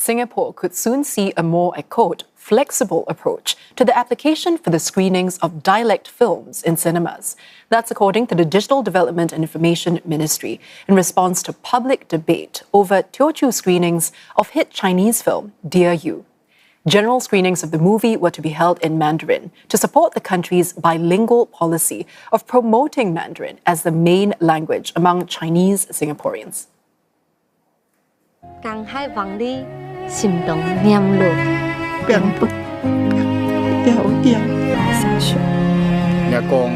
Singapore could soon see a more, I quote, flexible approach to the application for the screenings of dialect films in cinemas. That's according to the Digital Development and Information Ministry in response to public debate over Teochew screenings of hit Chinese film Dear You. General screenings of the movie were to be held in Mandarin to support the country's bilingual policy of promoting Mandarin as the main language among Chinese Singaporeans. 江海望你心动念落，变不掉掉。想说。人講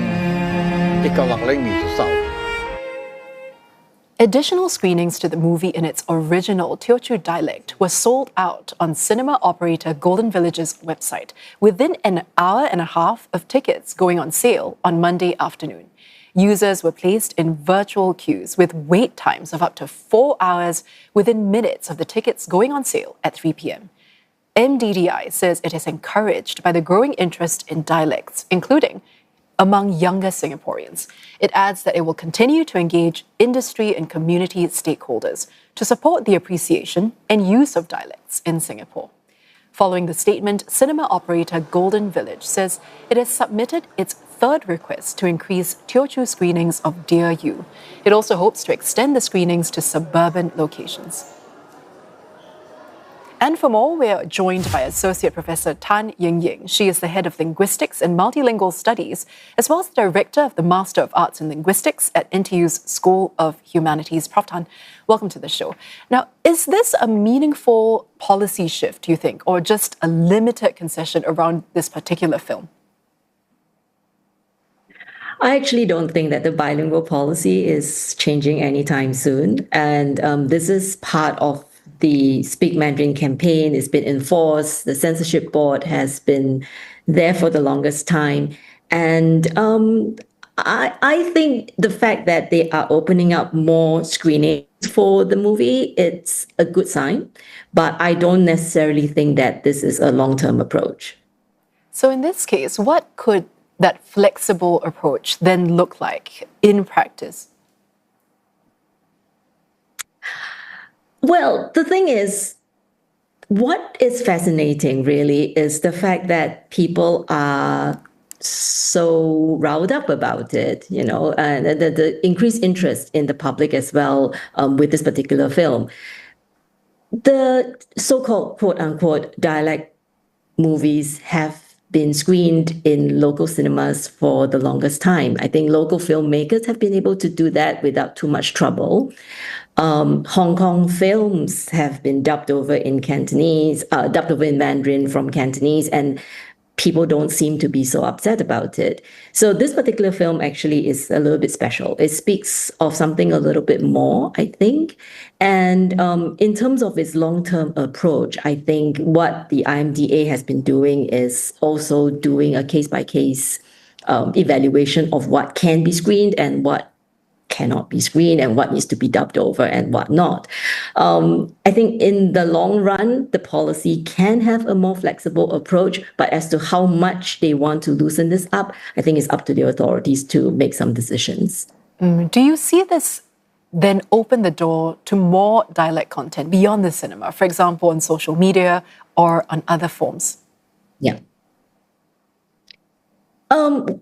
1960年就收。Additional screenings to the movie in its original Teochew dialect were sold out on cinema operator Golden Village's website within an hour and a half of tickets going on sale on Monday afternoon. Users were placed in virtual queues with wait times of up to 4 hours within minutes of the tickets going on sale at 3 p.m. MDDI says it is encouraged by the growing interest in dialects, including among younger Singaporeans. It adds that it will continue to engage industry and community stakeholders to support the appreciation and use of dialects in Singapore. Following the statement, cinema operator Golden Village says it has submitted its third request to increase Teochew screenings of Dear You. It also hopes to extend the screenings to suburban locations. And for more, we are joined by Associate Professor Tan Ying. She is the head of Linguistics and Multilingual Studies, as well as the director of the Master of Arts in Linguistics at NTU's School of Humanities. Prof. Tan, welcome to the show. Now, is this a meaningful policy shift, do you think, or just a limited concession around this particular film? I actually don't think that the bilingual policy is changing anytime soon. And this is part of the Speak Mandarin campaign. It's been enforced. The censorship board has been there for the longest time. And I think the fact that they are opening up more screenings for the movie, it's a good sign. But I don't necessarily think that this is a long-term approach. So in this case, what could that flexible approach then look like in practice? Well, the thing is, what is fascinating really is the fact that people are so riled up about it, and the increased interest in the public as well with this particular film. The so-called quote-unquote dialect movies have been screened in local cinemas for the longest time. I think local filmmakers have been able to do that without too much trouble. Hong Kong films have been dubbed over in Mandarin from Cantonese, and people don't seem to be so upset about it. So this particular film actually is a little bit special. It speaks of something a little bit more, I think. And in terms of its long-term approach, I think what the IMDA has been doing is also doing a case-by-case evaluation of what can be screened and what cannot be screened and what needs to be dubbed over and what not. I think in the long run, the policy can have a more flexible approach, but as to how much they want to loosen this up, I think it's up to the authorities to make some decisions. Do you see this then open the door to more dialect content beyond the cinema, for example, on social media or on other forms? Yeah.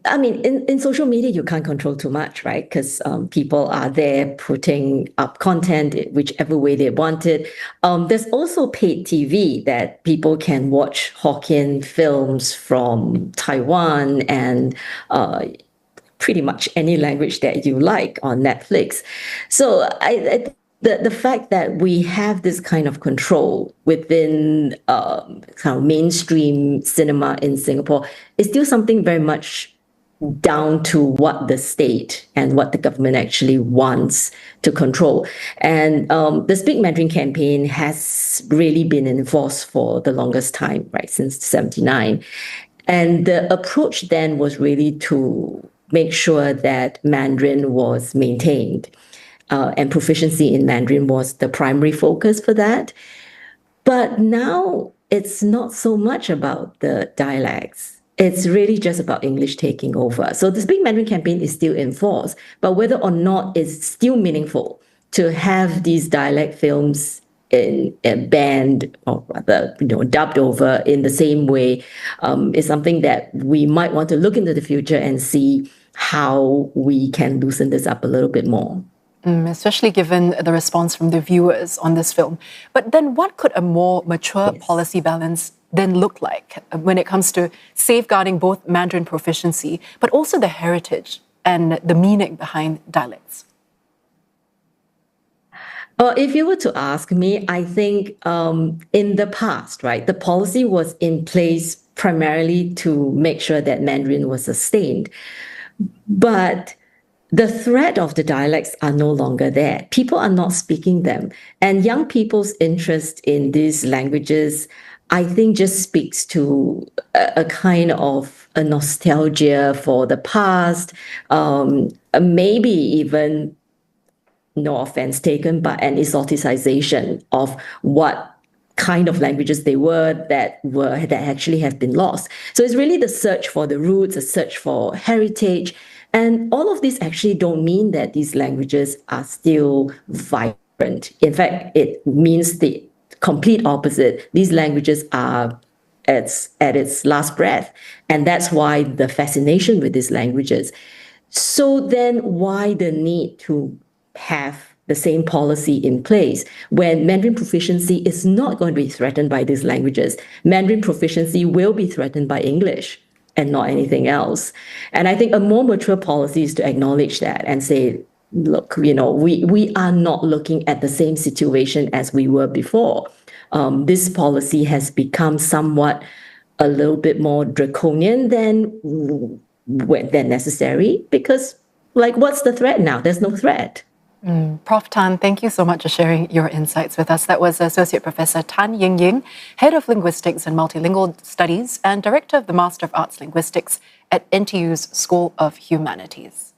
I mean, in social media, you can't control too much, right? Because people are there putting up content whichever way they want it. There's also paid TV that people can watch Hokkien films from Taiwan and pretty much any language that you like on Netflix. So the fact that we have this kind of control within kind of mainstream cinema in Singapore is still something very much down to what the state and what the government actually wants to control. And the Speak Mandarin campaign has really been enforced for the longest time, right, since 1979. And the approach then was really to make sure that Mandarin was maintained. And proficiency in Mandarin was the primary focus for that. But now it's not so much about the dialects. It's really just about English taking over. So the Speak Mandarin campaign is still in force, but whether or not it's still meaningful to have these dialect films banned, or rather, dubbed over in the same way, is something that we might want to look into the future and see how we can loosen this up a little bit more. Especially given the response from the viewers on this film. But then what could a more mature policy balance then look like when it comes to safeguarding both Mandarin proficiency, but also the heritage and the meaning behind dialects? If you were to ask me, I think in the past, right, the policy was in place primarily to make sure that Mandarin was sustained. But the threat of the dialects are no longer there. People are not speaking them. And young people's interest in these languages, I think, just speaks to a kind of a nostalgia for the past, maybe even, no offense taken, but an exoticization of what kind of languages they were that actually have been lost. So it's really the search for the roots, a search for heritage. And all of these actually don't mean that these languages are still vibrant. In fact, it means the complete opposite. These languages are at its last breath. And that's why the fascination with these languages. So then why the need to have the same policy in place when Mandarin proficiency is not going to be threatened by these languages? Mandarin proficiency will be threatened by English and not anything else. And I think a more mature policy is to acknowledge that and say, look, we are not looking at the same situation as we were before. This policy has become somewhat a little bit more draconian than necessary, because what's the threat now? There's no threat. Prof. Tan, thank you so much for sharing your insights with us. That was Associate Professor Tan Ying, Head of Linguistics and Multilingual Studies and Director of the Master of Arts Linguistics at NTU's School of Humanities.